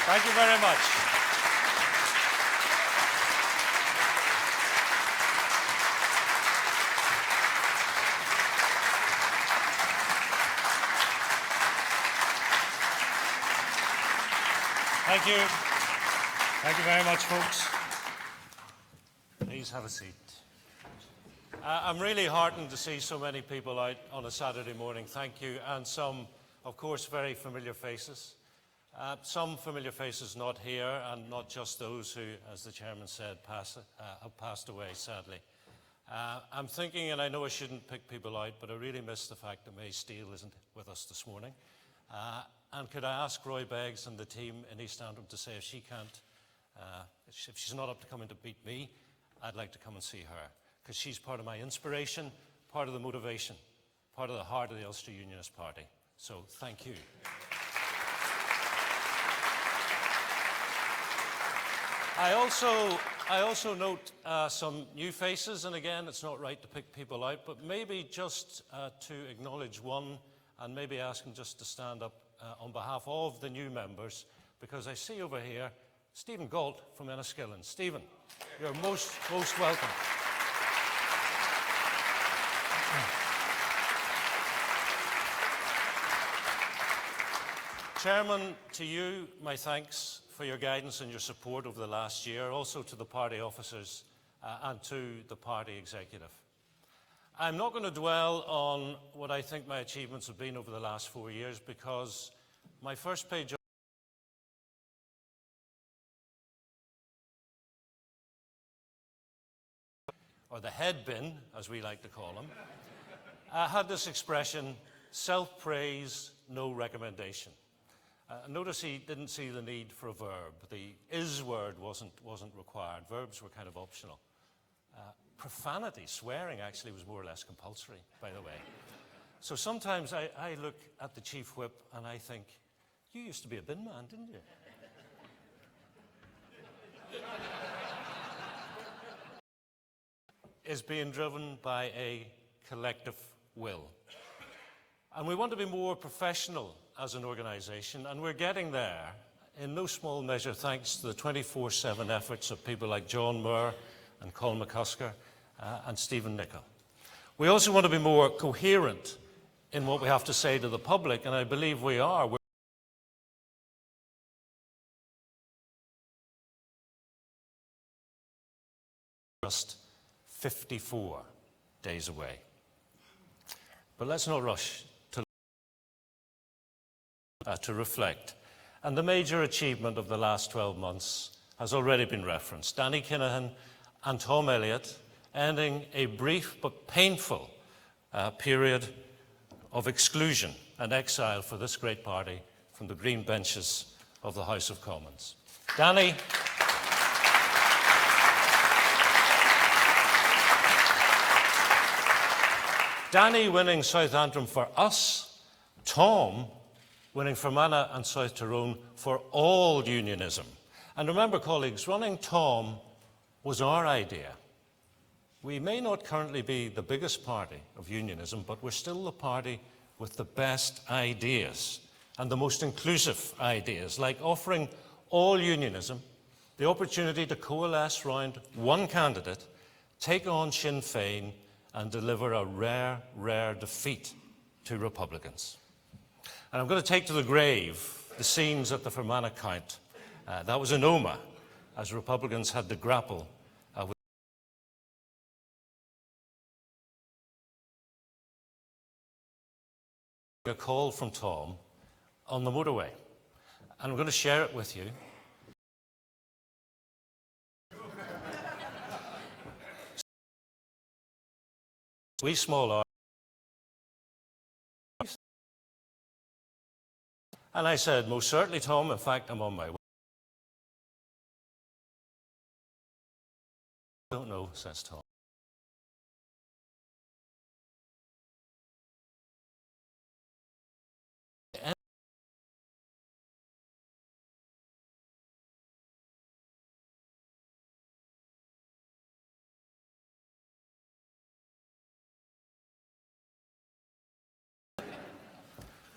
Thank you very much. Thank you. Thank you very much, folks. Please have a seat. I'm really heartened to see so many people out on a Saturday morning. Thank you. And some, of course, very familiar faces. Some familiar faces not here, and not just those who, as the chairman said, have passed away, sadly. I'm thinking, and I know I shouldn't pick people out, but I really miss the fact that May Steele isn't with us this morning. And could I ask Roy Beggs and the team in East Antrim to say if she can't, if she's not up to coming to beat me, I'd like to come and see her, because she's part of my inspiration, part of the motivation, part of the heart of the Ulster Unionist Party. So thank you. I also note some new faces, and again, it's not right to pick people out, but maybe just to acknowledge one, and maybe ask him just to stand up on behalf of the new members, because I see over here Stephen Galt from Enniskillen. Stephen, you're most welcome. Chairman, to you, my thanks for your guidance and your support over the last year, also to the party officers and to the party executive. I'm not going to dwell on what I think my achievements have been over the last 4 years, because my first page, or the head bin, as we like to call them, had this expression, self-praise, no recommendation. Notice he didn't see the need for a verb. The is word wasn't required. Verbs were kind of optional. Profanity, swearing, actually was more or less compulsory, by the way. So sometimes I look at the chief whip and I think, you used to be a bin man, didn't you? Is being driven by a collective will. And we want to be more professional as an organisation, and we're getting there, in no small measure thanks to the 24/7 efforts of people like John Moore and Colin McCusker and Stephen Nicholl. We also want to be more coherent in what we have to say to the public, and I believe we are. We're just 54 days away. But let's not rush to reflect. And the major achievement of the last 12 months has already been referenced. Danny Kinahan and Tom Elliott ending a brief but painful period of exclusion and exile for this great party from the green benches of the House of Commons. Danny winning South Antrim for us, Tom winning Fermanagh and South Tyrone for all unionism. And remember, colleagues, running Tom was our idea. We may not currently be the biggest party of unionism, but we're still the party with the best ideas and the most inclusive ideas, like offering all unionism the opportunity to coalesce around one candidate, take on Sinn Féin, and deliver a rare defeat to Republicans. And I'm going to take to the grave the scenes at the Fermanagh count. That was in Armagh, as Republicans had to grapple with a call from Tom on the motorway. And I'm going to share it with you. We small are. And I said, most certainly, Tom. In fact, I'm on my way. I don't know, says Tom.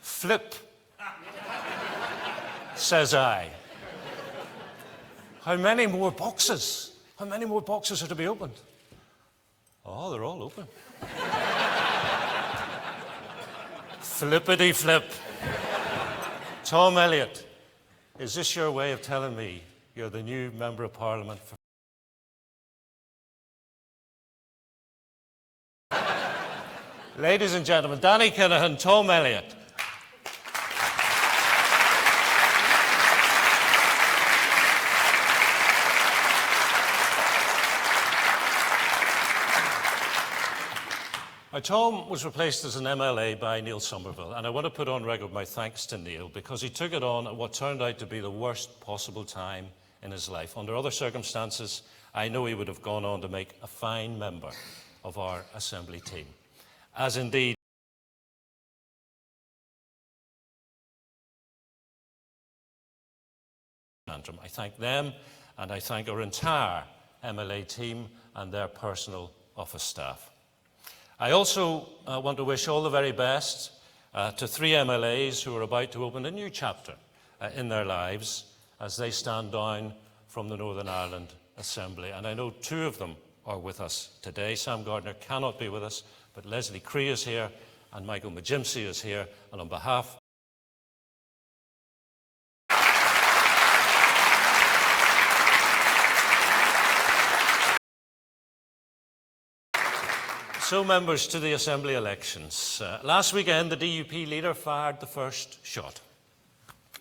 Flip, says I. How many more boxes? How many more boxes are to be opened? Oh, they're all open. Flippity flip. Tom Elliott, is this your way of telling me you're the new Member of Parliament for... Ladies and gentlemen, Danny Kinahan, Tom Elliott. Now, Tom was replaced as an MLA by Neil Somerville, and I want to put on record my thanks to Neil because he took it on at what turned out to be the worst possible time in his life. Under other circumstances, I know he would have gone on to make a fine member of our Assembly team, as indeed I thank them, and I thank our entire MLA team and their personal office staff. I also want to wish all the very best to 3 MLAs who are about to open a new chapter in their lives as they stand down from the Northern Ireland Assembly. And I know 2 of them are with us today. Sam Gardner cannot be with us, but Leslie Cree is here and Michael Majimsey is here. And on behalf So, members, to the Assembly elections. Last weekend, the DUP leader fired the first shot.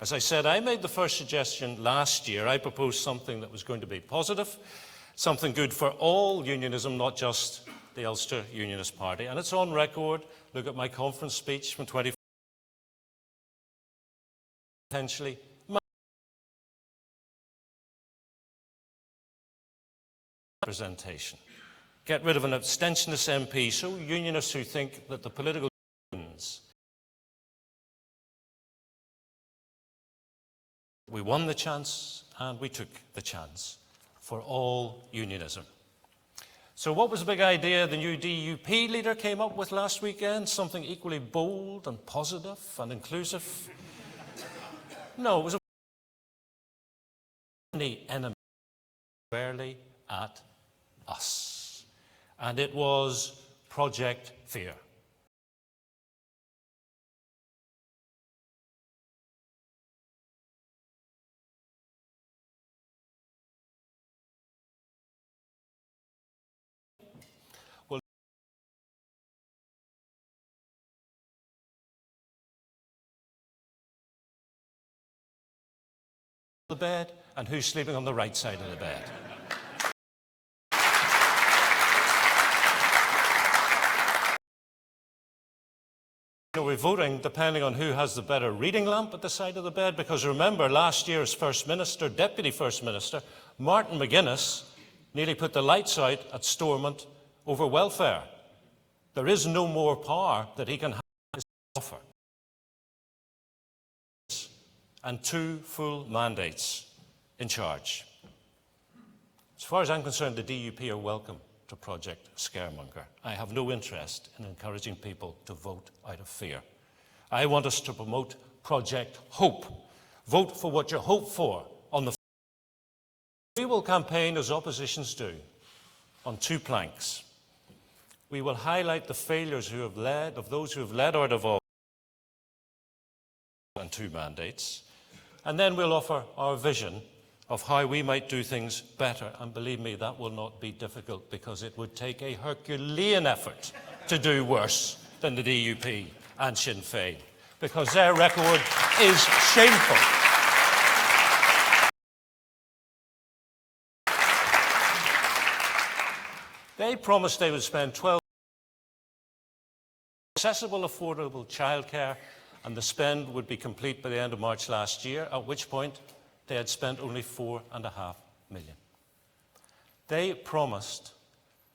As I said, I made the first suggestion last year. I proposed something that was going to be positive, something good for all unionism, not just the Ulster Unionist Party. And it's on record. Look at my conference speech from 2014. Potentially representation. Get rid of an abstentionist MP, so unionists who think that the political wins. We won the chance and we took the chance for all unionism. So what was the big idea the new DUP leader came up with last weekend? Something equally bold and positive and inclusive? No, it was the enemy squarely at us. And it was Project Fear. Well, the bed, and who's sleeping on the right side of the bed? We're voting depending on who has the better reading lamp at the side of the bed, because remember last year's First Minister, Deputy First Minister, Martin McGuinness, nearly put the lights out at Stormont over welfare. There is no more power that he can have to offer. And 2 full mandates in charge. As far as I'm concerned, the DUP are welcome to Project Scaremonger. I have no interest in encouraging people to vote out of fear. I want us to promote Project Hope. Vote for what you hope for on the... We will campaign as oppositions do on 2 planks. We will highlight the failures of those who have led our devolved and 2 mandates, and then we'll offer our vision of how we might do things better. And believe me, that will not be difficult, because it would take a Herculean effort to do worse than the DUP and Sinn Féin, because their record is shameful. They promised they would spend 12 accessible, affordable childcare, and the spend would be complete by the end of March last year, at which point they had spent only £4.5 million. They promised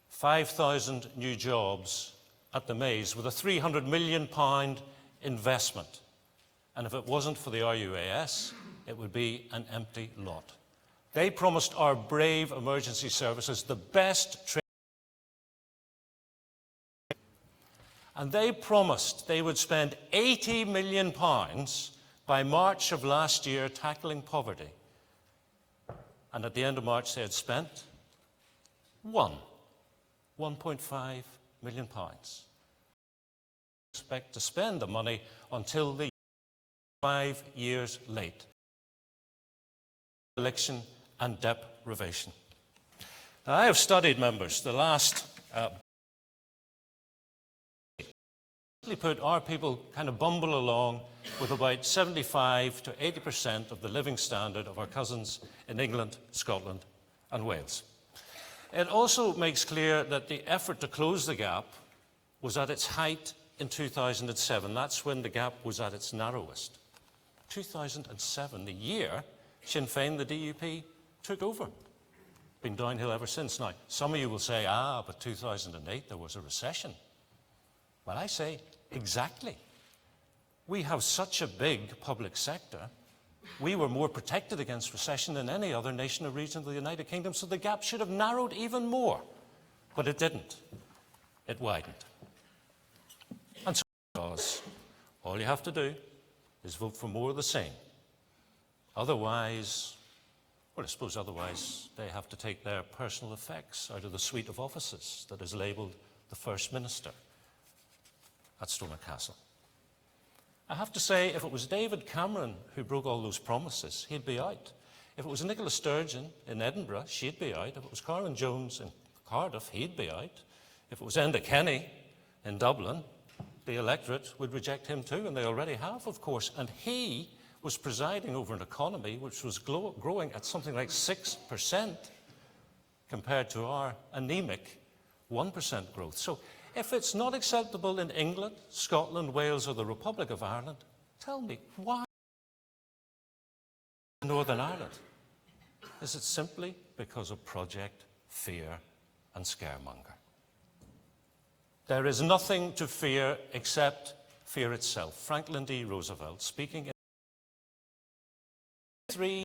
5,000 new jobs at the Maze with a £300 million investment. And if it wasn't for the RUAS, it would be an empty lot. They promised our brave emergency services the best training. And they promised they would spend £80 million by March of last year tackling poverty. and at the end of March they had spent 1.5 million pounds. Expect to spend the money until the 5 years late. Election and deprivation. Now, I have studied, members, the last put our people kind of bumble along with about 75 to 80% of the living standard of our cousins in England, Scotland and Wales. It also makes clear that the effort to close the gap was at its height in 2007. That's when the gap was at its narrowest. 2007, the year Sinn Féin, the DUP, took over. Been downhill ever since. Now, some of you will say, but 2008 there was a recession. Well, I say, exactly. We have such a big public sector. We were more protected against recession than any other nation or region of the United Kingdom, so the gap should have narrowed even more. But it didn't. It widened. And so because all you have to do is vote for more of the same. Otherwise, well, I suppose otherwise they have to take their personal effects out of the suite of offices that is labelled the First Minister at Stoneham Castle. I have to say, if it was David Cameron who broke all those promises, he'd be out. If it was Nicola Sturgeon in Edinburgh, she'd be out. If it was Corwin Jones in Cardiff, he'd be out. If it was Enda Kenny in Dublin, the electorate would reject him too, and they already have, of course. And he was presiding over an economy which was growing at something like 6% compared to our anemic 1% growth. So if it's not acceptable in England, Scotland, Wales or the Republic of Ireland, tell me, why Northern Ireland? Is it simply because of project fear and scaremonger? There is nothing to fear except fear itself. Franklin D. Roosevelt, speaking in 3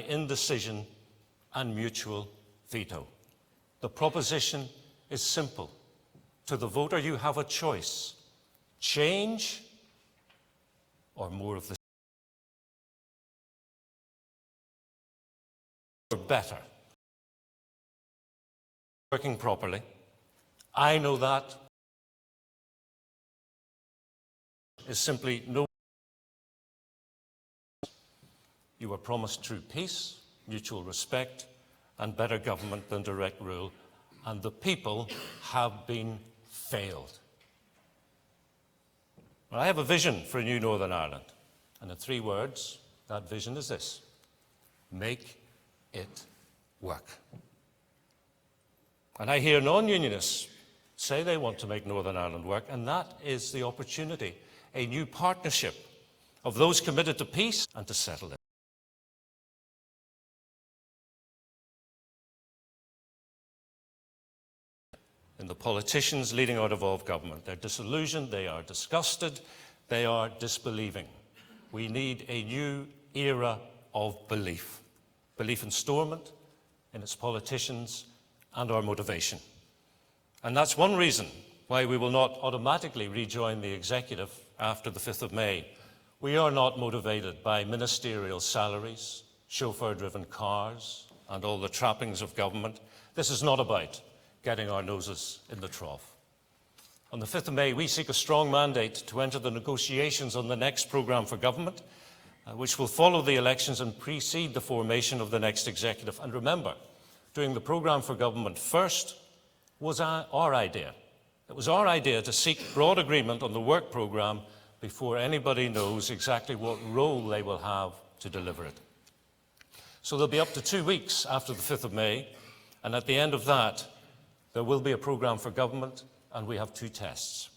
indecision and mutual veto. The proposition is simple. To the voter, you have a choice: change or more of the or better. Working properly. I know that is simply no. You were promised true peace, mutual respect, and better government than direct rule, and the people have been failed. Well, I have a vision for a new Northern Ireland, and in 3 words, that vision is this: make it work. And I hear non-unionists say they want to make Northern Ireland work, and that is the opportunity, a new partnership of those committed to peace and to settle it. In the politicians leading our devolved government. They're disillusioned, they are disgusted, they are disbelieving. We need a new era of belief. Belief in Stormont, in its politicians, and our motivation. And that's one reason why we will not automatically rejoin the executive after the 5th of May. We are not motivated by ministerial salaries, chauffeur-driven cars, and all the trappings of government. This is not about getting our noses in the trough. On the 5th of May, we seek a strong mandate to enter the negotiations on the next programme for government, which will follow the elections and precede the formation of the next executive. And remember, doing the programme for government first was our idea. It was our idea to seek broad agreement on the work programme before anybody knows exactly what role they will have to deliver it. So there'll be up to 2 weeks after the 5th of May, and at the end of that, there will be a programme for government, and we have 2 tests.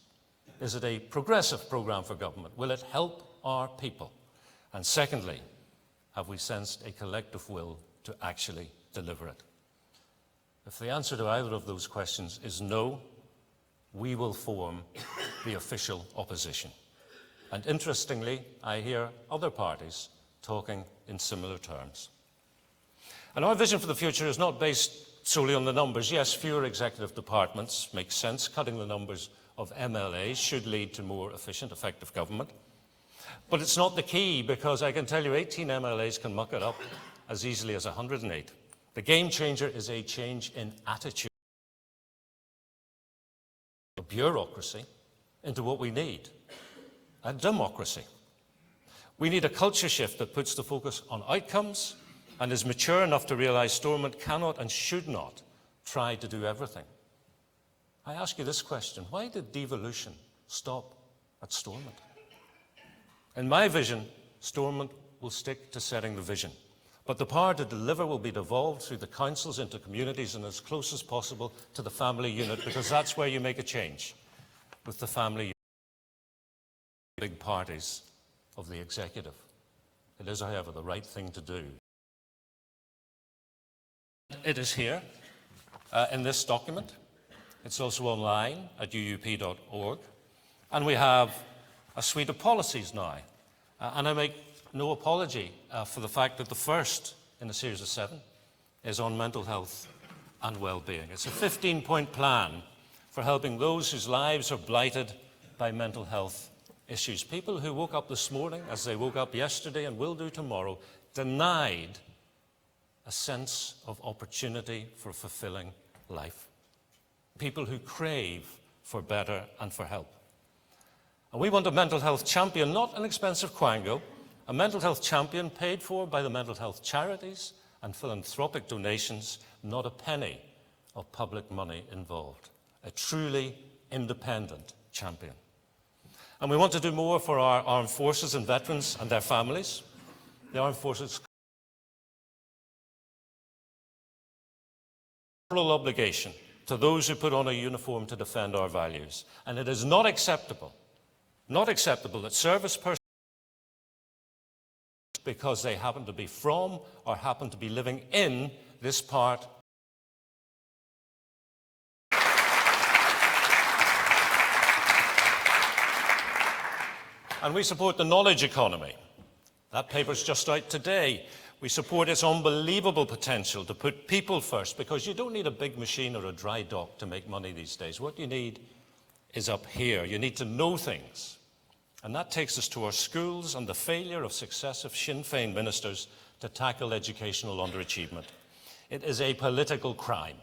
Is it a progressive programme for government? Will it help our people? And secondly, have we sensed a collective will to actually deliver it? If the answer to either of those questions is no, we will form the official opposition. And interestingly, I hear other parties talking in similar terms. And our vision for the future is not based solely on the numbers. Yes, fewer executive departments makes sense. Cutting the numbers of MLAs should lead to more efficient, effective government. But it's not the key, because I can tell you 18 MLAs can muck it up as easily as 108. The game changer is a change in attitude, bureaucracy, into what we need, a democracy. We need a culture shift that puts the focus on outcomes and is mature enough to realize Stormont cannot and should not try to do everything. I ask you this question: why did devolution stop at Stormont? In my vision, Stormont will stick to setting the vision, but the power to deliver will be devolved through the councils into communities and as close as possible to the family unit, because that's where you make a change, with the family unit. Big parties of the executive. It is, however, the right thing to do. It is here in this document. It's also online at uup.org. And we have a suite of policies now. And I make no apology for the fact that the first in a series of 7 is on mental health and well-being. It's a 15-point plan for helping those whose lives are blighted by mental health issues. People who woke up this morning, as they woke up yesterday and will do tomorrow, denied a sense of opportunity for a fulfilling life. People who crave for better and for help. And we want a mental health champion, not an expensive quango, a mental health champion paid for by the mental health charities and philanthropic donations, not a penny of public money involved. A truly independent champion. And we want to do more for our armed forces and veterans and their families. The armed forces moral obligation to those who put on a uniform to defend our values. And it is not acceptable that service personnel, because they happen to be from or happen to be living in this part. And we support the knowledge economy. That paper's just out today. We support its unbelievable potential to put people first, because you don't need a big machine or a dry dock to make money these days. What you need is up here. You need to know things. And that takes us to our schools and the failure of successive Sinn Féin ministers to tackle educational underachievement. It is a political crime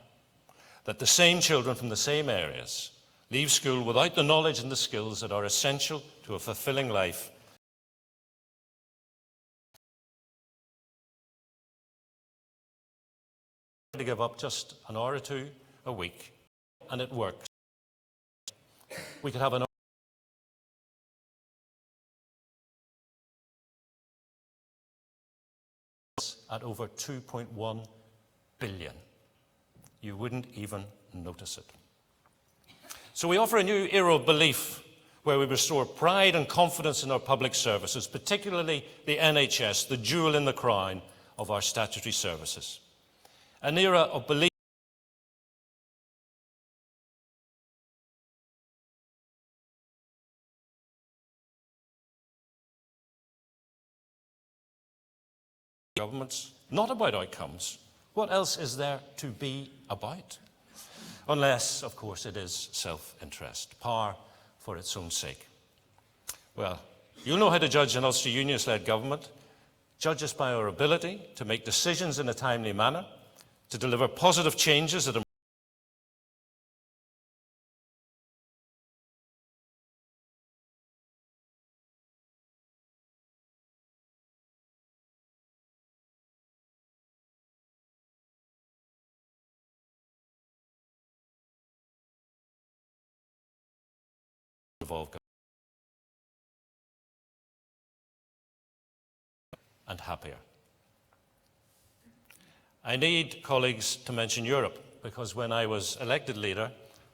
that the same children from the same areas leave school without the knowledge and the skills that are essential to a fulfilling life. To give up just an hour or two a week, and it works. We could have an at over 2.1 billion. You wouldn't even notice it. So we offer a new era of belief where we restore pride and confidence in our public services, particularly the NHS, the jewel in the crown of our statutory services. An era of belief governments, not about outcomes. What else is there to be about? Unless, of course, it is self-interest, power for its own sake. Well, you'll know how to judge an Ulster Unionist-led government. Judge us by our ability to make decisions in a timely manner, to deliver positive changes that involve and happier. I need, colleagues, to mention Europe, because when I was elected leader,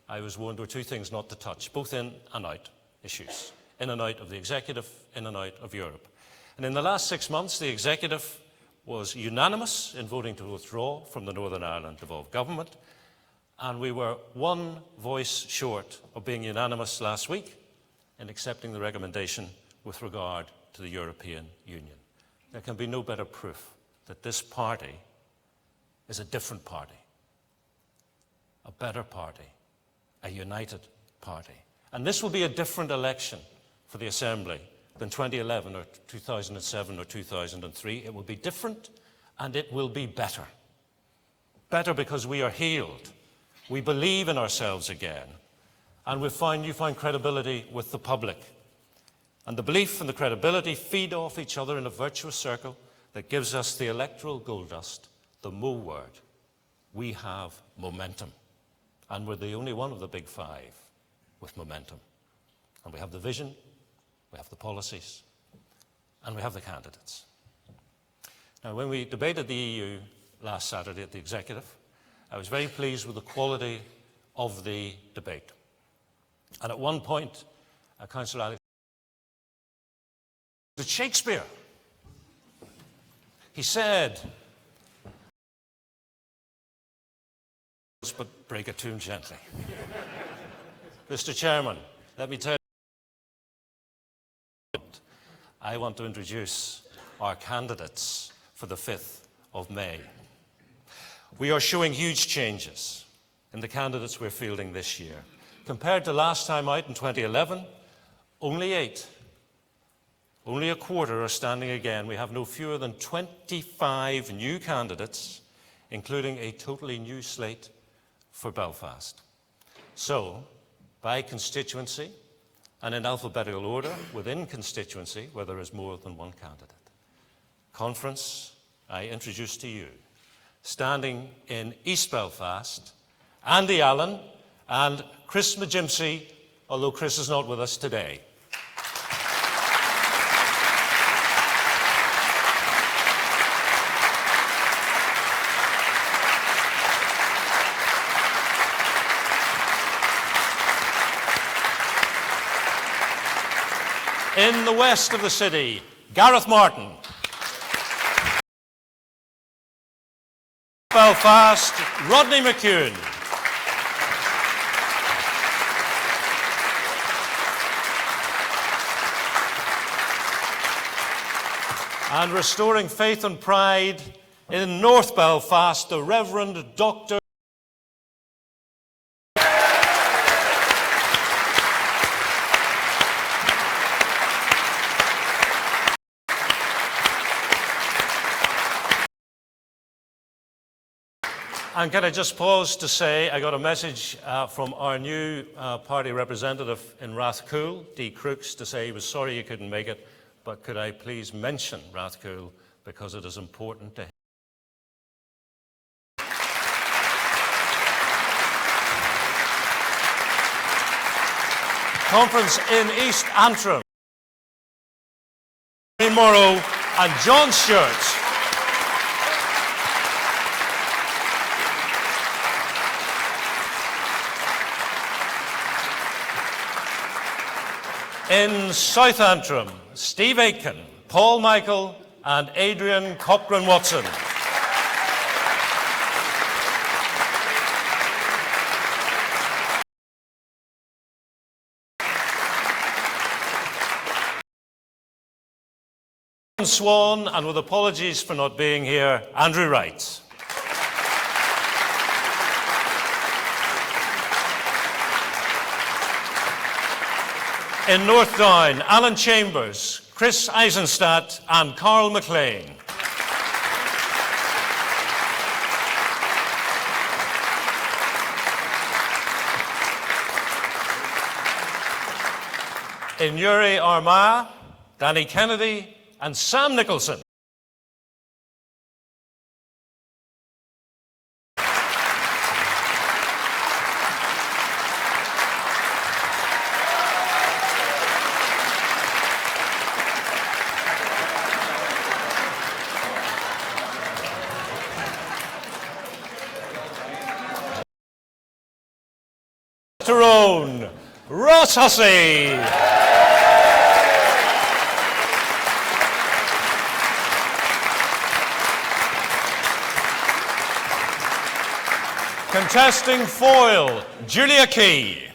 I was warned there were two things not to touch, both in and out issues. In and out of the executive, in and out of Europe. And in the last 6 months, the executive was unanimous in voting to withdraw from the Northern Ireland devolved government. And we were one voice short of being unanimous last week in accepting the recommendation with regard to the European Union. There can be no better proof that this party is a different party, a better party, a united party. And this will be a different election for the Assembly than 2011 or 2007 or 2003. It will be different and it will be better. Better because we are healed. We believe in ourselves again. And you find credibility with the public. And the belief and the credibility feed off each other in a virtuous circle that gives us the electoral gold dust, the Mo word. We have momentum. And we're the only one of the big five with momentum. And we have the vision, we have the policies, and we have the candidates. Now, when we debated the EU last Saturday at the Executive, I was very pleased with the quality of the debate. And at one point, Councillor Alex, it's Shakespeare. He said, but break a tune gently. Mr. Chairman, let me tell you, I want to introduce our candidates for the 5th of May. We are showing huge changes in the candidates we're fielding this year. Compared to last time out in 2011, only 8. Only a quarter are standing again. We have no fewer than 25 new candidates, including a totally new slate for Belfast. So, by constituency and in alphabetical order within constituency, where there is more than one candidate. Conference, I introduce to you, standing in East Belfast, Andy Allen and Chris McGimsey, although Chris is not with us today. In the west of the city, Gareth Martin. Belfast, Rodney McEwen. And restoring faith and pride in North Belfast, the Reverend Dr. And can I just pause to say, I got a message from our new party representative in Rathcoole, Dee Crooks, to say he was sorry he couldn't make it, but could I please mention Rathcoole because it is important to him. Conference in East Antrim, Morrow and John Stewart. In South Antrim, Steve Aitken, Paul Michael and Adrian Cochrane-Watson. Swan, and with apologies for not being here, Andrew Wright. In North Down, Alan Chambers, Chris Eisenstadt and Carl McLean. In Uri Armagh, Danny Kennedy and Sam Nicholson. Tyrone, Ross Hussey. Contesting foil, Julia Key.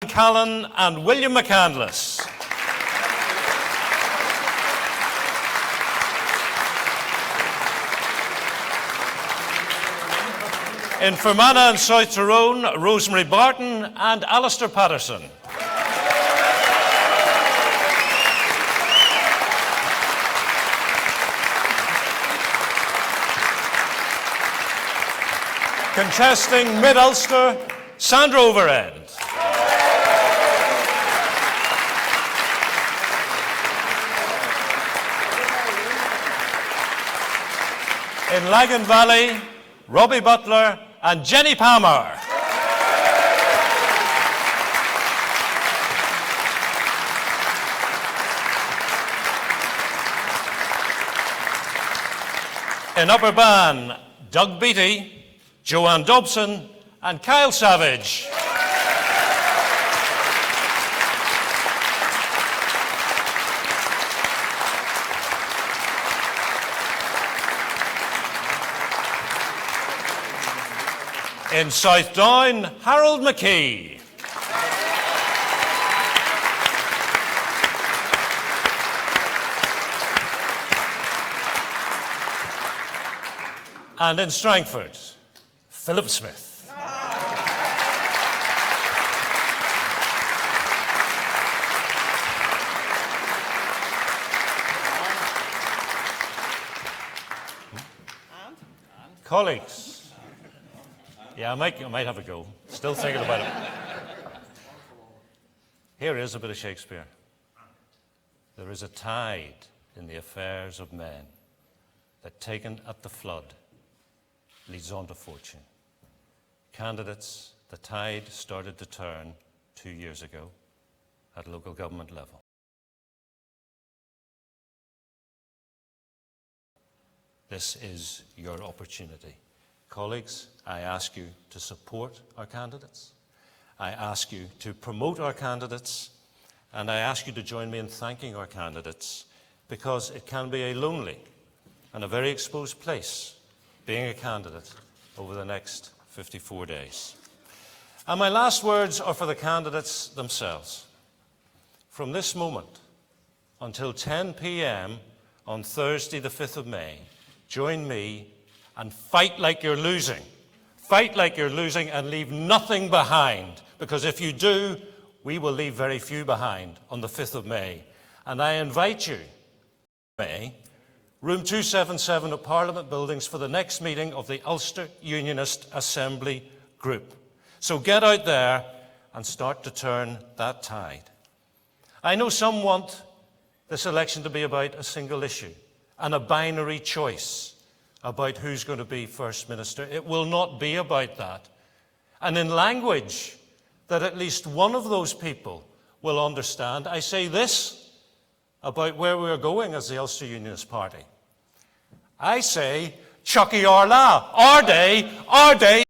Callan and William McCandless. In Fermanagh and South Tyrone, Rosemary Barton and Alistair Patterson. Contesting Mid-Ulster, Sandra Overend. In Lagan Valley, Robbie Butler and Jenny Palmer. In Upper Ban, Doug Beattie, Joanne Dobson and Kyle Savage. In South Down, Harold McKee. And in Strangford, Philip Smith. Colleagues, yeah, I might have a go. Still thinking about it. Here is a bit of Shakespeare. There is a tide in the affairs of men that, taken at the flood, leads on to fortune. Candidates, the tide started to turn 2 years ago at local government level. This is your opportunity. Colleagues, I ask you to support our candidates. I ask you to promote our candidates. And I ask you to join me in thanking our candidates, because it can be a lonely and a very exposed place being a candidate over the next 54 days. And my last words are for the candidates themselves. From this moment until 10 p.m. on Thursday, the 5th of May, join me and fight like you're losing. Fight like you're losing and leave nothing behind, because if you do, we will leave very few behind on the 5th of May. And I invite you, May, room 277 of Parliament Buildings, for the next meeting of the Ulster Unionist Assembly Group. So get out there and start to turn that tide. I know some want this election to be about a single issue and a binary choice about who's going to be First Minister. It will not be about that. And in language that at least one of those people will understand, I say this about where we are going as the Ulster Unionist Party. I say, Chucky Arla, our day, our day.